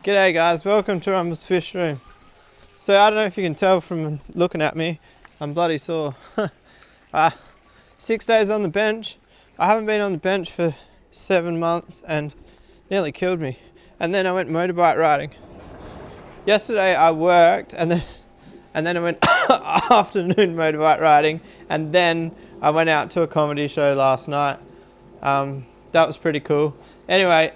G'day guys, welcome to Rumble's Fish Room. So I don't know if you can tell from looking at me, I'm bloody sore. 6 days on the bench. I haven't been on the bench for 7 months and nearly killed me. And then I went motorbike riding. Yesterday I worked and then I went afternoon motorbike riding, and then I went out to a comedy show last night. That was pretty cool. Anyway,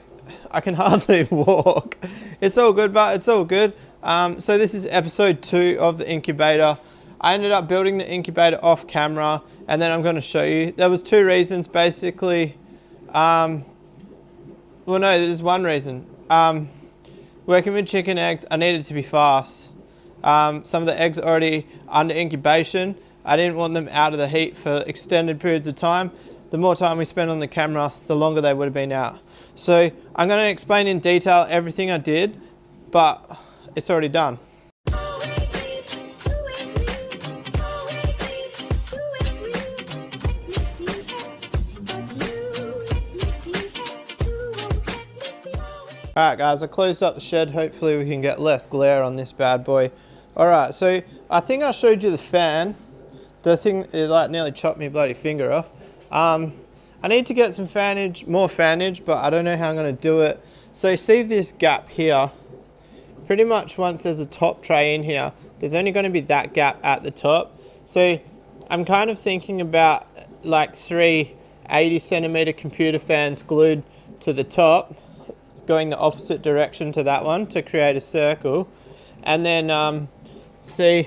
I can hardly walk. It's all good, but it's all good. So this is episode 2 of the incubator. I ended up building the incubator off camera, and then I'm going to show you. There was 2 reasons basically. Well, no, there's one reason. Working with chicken eggs, I needed to be fast. Some of the eggs are already under incubation. I didn't want them out of the heat for extended periods of time. The more time we spend on the camera, the longer they would have been out. So I'm going to explain in detail everything I did, but it's already done. Alright guys, I closed up the shed. Hopefully we can get less glare on this bad boy. Alright, so I think I showed you the fan. The thing, it like nearly chopped my bloody finger off. I need to get some fanage, more fanage, but I don't know how I'm going to do it. So you see this gap here? Pretty much once there's a top tray in here, there's only going to be that gap at the top. So I'm kind of thinking about like 3 80cm computer fans glued to the top, going the opposite direction to that one to create a circle. And then see,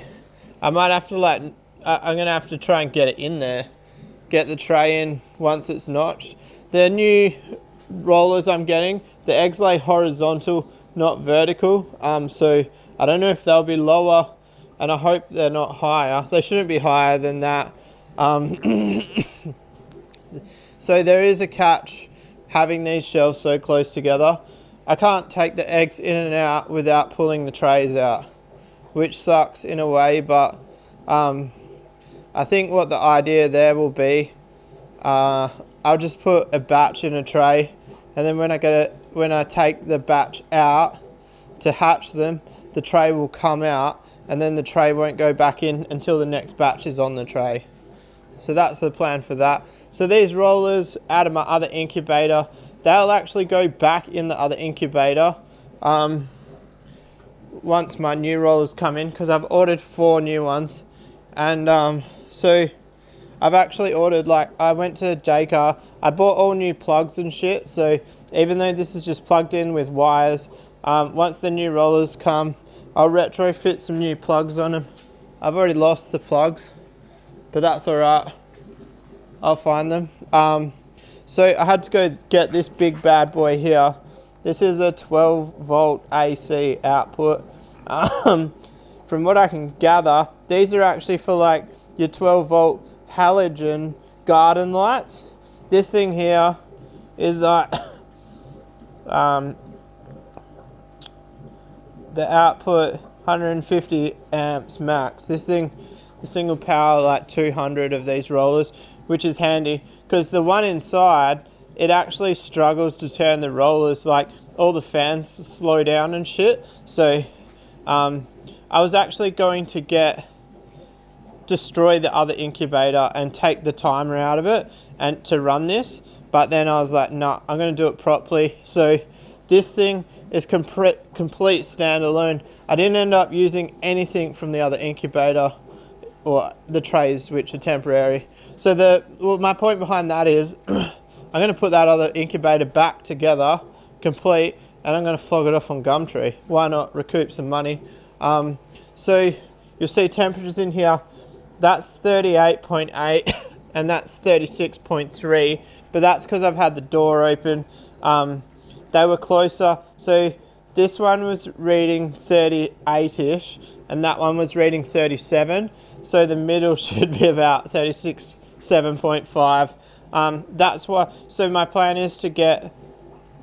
I might have to like, I'm going to have to try and get it in there. Get the tray in once it's notched. The new rollers I'm getting, the eggs lay horizontal, not vertical. So I don't know if they'll be lower, and I hope they're not higher. They shouldn't be higher than that. So there is a catch having these shelves so close together. I can't take the eggs in and out without pulling the trays out, which sucks in a way, but I think what the idea there will be, I'll just put a batch in a tray, and then when I take the batch out to hatch them, the tray will come out, and then the tray won't go back in until the next batch is on the tray. So that's the plan for that. So these rollers out of my other incubator, they'll actually go back in the other incubator once my new rollers come in, because I've ordered 4 new ones. And so I've actually ordered, like, I went to JCar, I bought all new plugs and shit. So even though this is just plugged in with wires, once the new rollers come, I'll retrofit some new plugs on them. I've already lost the plugs, but that's all right. I'll find them. So I had to go get this big bad boy here. This is a 12-volt AC output. From what I can gather, these are actually for like your 12-volt halogen garden lights. This thing here is like the output 150 amps max. This thing will power like 200 of these rollers, which is handy because the one inside, it actually struggles to turn the rollers, like all the fans slow down and shit. So I was actually going to destroy the other incubator and take the timer out of it and to run this, but then I was like, nah, I'm going to do it properly. So this thing is complete standalone. I didn't end up using anything from the other incubator or the trays, which are temporary. So my point behind that is I'm going to put that other incubator back together complete, and I'm going to flog it off on Gumtree. Why not recoup some money? So you'll see temperatures in here, that's 38.8 and that's 36.3, but that's because I've had the door open. They were closer, so this one was reading 38ish and that one was reading 37, so the middle should be about 36.7.5. That's why, so my plan is to get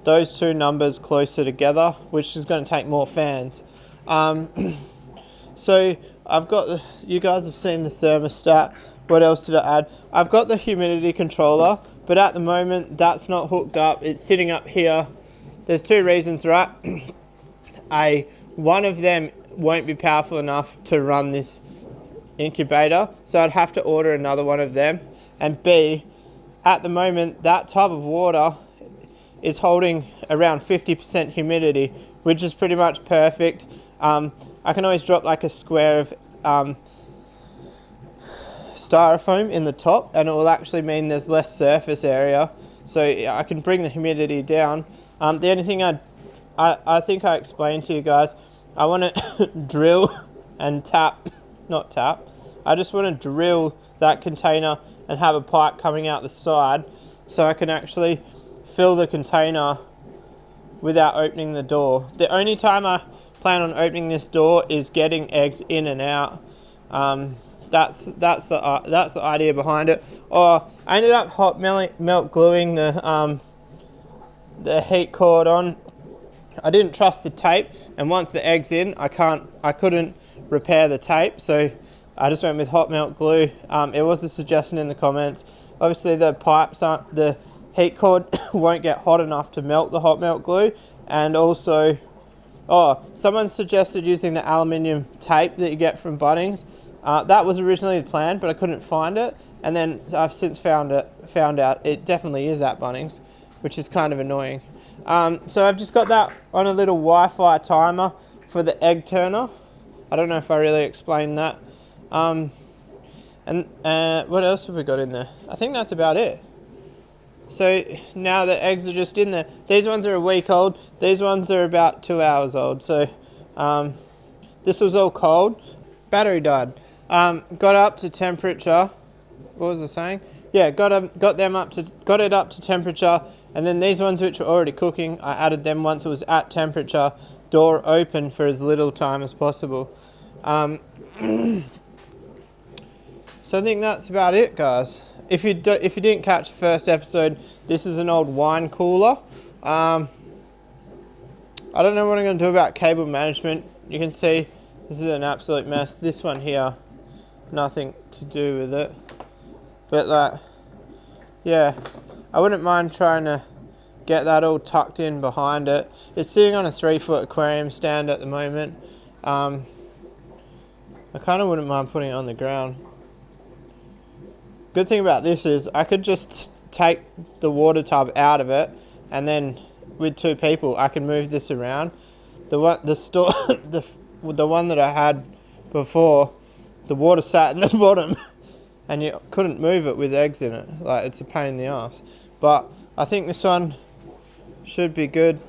those 2 numbers closer together, which is going to take more fans. So I've got you guys have seen the thermostat. What else did I add? I've got the humidity controller, but at the moment that's not hooked up. It's sitting up here. There's 2 reasons, right? one of them won't be powerful enough to run this incubator, so I'd have to order another one of them. And B, at the moment, that tub of water is holding around 50% humidity, which is pretty much perfect. I can always drop like a square of styrofoam in the top, and it will actually mean there's less surface area, so I can bring the humidity down. The only thing I think I explained to you guys, I want to drill and not tap, I just want to drill that container and have a pipe coming out the side so I can actually fill the container without opening the door. The only time I plan on opening this door is getting eggs in and out. That's the idea behind it. Or I ended up hot melt gluing the heat cord on. I didn't trust the tape, and once the egg's in, I couldn't repair the tape, so I just went with hot melt glue. It was a suggestion in the comments. Obviously the heat cord won't get hot enough to melt the hot melt glue, and also, someone suggested using the aluminium tape that you get from Bunnings. That was originally the plan, but I couldn't find it, and then I've since found out it definitely is at Bunnings, which is kind of annoying. So I've just got that on a little Wi-Fi timer for the egg turner. I don't know if I really explained that. And what else have we got in there? I think that's about it. So now the eggs are just in there. These ones are a week old. These ones are about 2 hours old. So this was all cold. Battery died. Got up to temperature. What was I saying? Yeah, got it up to temperature, and then these ones which were already cooking, I added them once it was at temperature. Door open for as little time as possible. So I think that's about it, guys. If you didn't catch the first episode, this is an old wine cooler. I don't know what I'm going to do about cable management. You can see this is an absolute mess. This one here, nothing to do with it. But yeah, I wouldn't mind trying to get that all tucked in behind it. It's sitting on a 3-foot aquarium stand at the moment. I kind of wouldn't mind putting it on the ground. Good thing about this is I could just take the water tub out of it, and then with 2 people I can move this around. The one that I had before, the water sat in the bottom and you couldn't move it with eggs in it. Like, it's a pain in the ass. But I think this one should be good.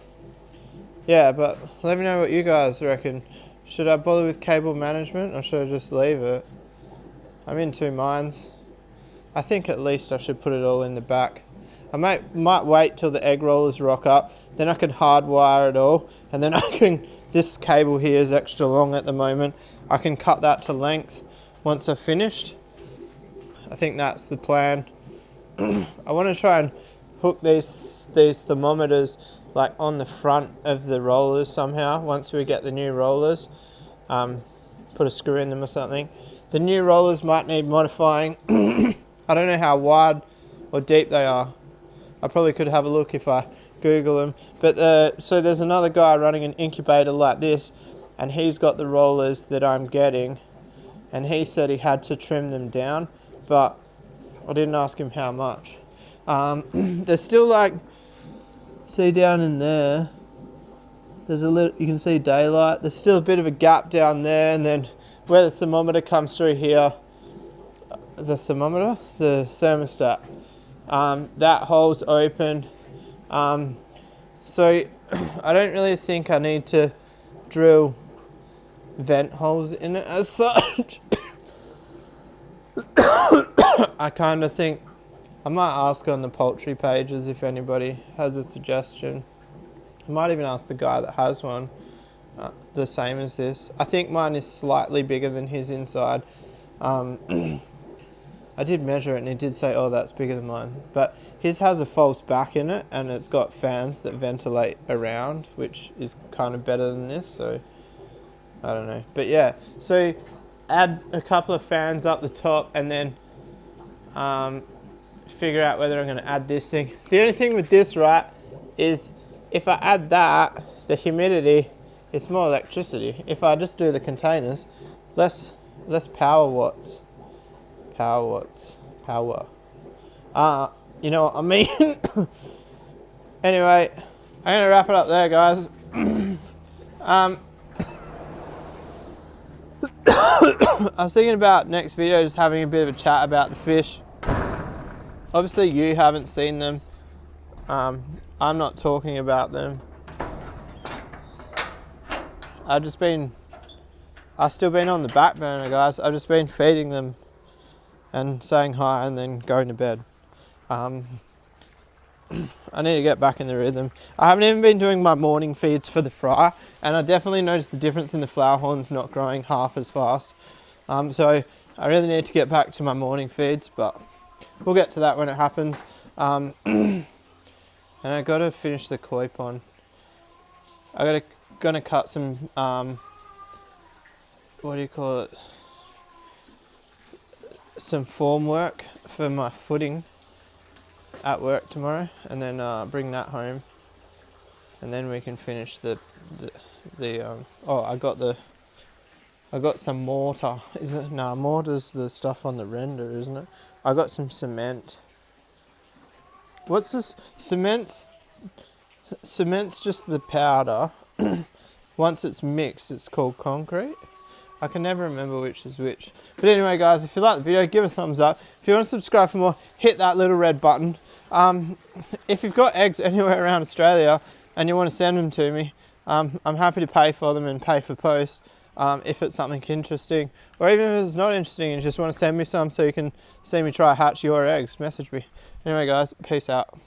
Yeah, but let me know what you guys reckon. Should I bother with cable management, or should I just leave it? I'm in 2 minds. I think at least I should put it all in the back. I might wait till the egg rollers rock up, then I can hardwire it all, and then this cable here is extra long at the moment. I can cut that to length once I've finished. I think that's the plan. I want to try and hook these thermometers like on the front of the rollers somehow once we get the new rollers. Put a screw in them or something. The new rollers might need modifying. I don't know how wide or deep they are. I probably could have a look if I Google them. But so there's another guy running an incubator like this, and he's got the rollers that I'm getting, and he said he had to trim them down, but I didn't ask him how much. There's still, like, see down in there, there's a little, you can see daylight. There's still a bit of a gap down there, and then where the thermometer comes through here, the thermostat, that hole's open. So I don't really think I need to drill vent holes in it as such. I kind of think I might ask on the poultry pages if anybody has a suggestion. I might even ask the guy that has one the same as this. I think mine is slightly bigger than his inside. I did measure it and he did say, oh, that's bigger than mine. But his has a false back in it, and it's got fans that ventilate around, which is kind of better than this, so I don't know. But yeah, so add a couple of fans up the top, and then figure out whether I'm going to add this thing. The only thing with this, right, is if I add that, the humidity it's more electricity. If I just do the containers, less power watts. Power. You know what I mean? Anyway, I'm gonna wrap it up there, guys. I was thinking about next video just having a bit of a chat about the fish. Obviously you haven't seen them. I'm not talking about them. I've still been on the back burner, guys. I've just been feeding them and saying hi and then going to bed. I need to get back in the rhythm. I haven't even been doing my morning feeds for the fry, and I definitely noticed the difference in the flower horns not growing half as fast. So I really need to get back to my morning feeds, but we'll get to that when it happens. And I gotta finish the koi pond. Gonna cut some what do you call it? Some form work for my footing at work tomorrow, and then bring that home, and then we can finish the oh, I got some mortar. Is it? No, mortar's the stuff on the render, isn't it? I got some cement. What's this? Cement's just the powder. Once it's mixed, it's called concrete. I can never remember which is which. But anyway, guys, if you like the video, give a thumbs up. If you want to subscribe for more, hit that little red button. If you've got eggs anywhere around Australia and you want to send them to me, I'm happy to pay for them and pay for post if it's something interesting. Or even if it's not interesting and you just want to send me some so you can see me try hatch your eggs, message me. Anyway, guys, peace out.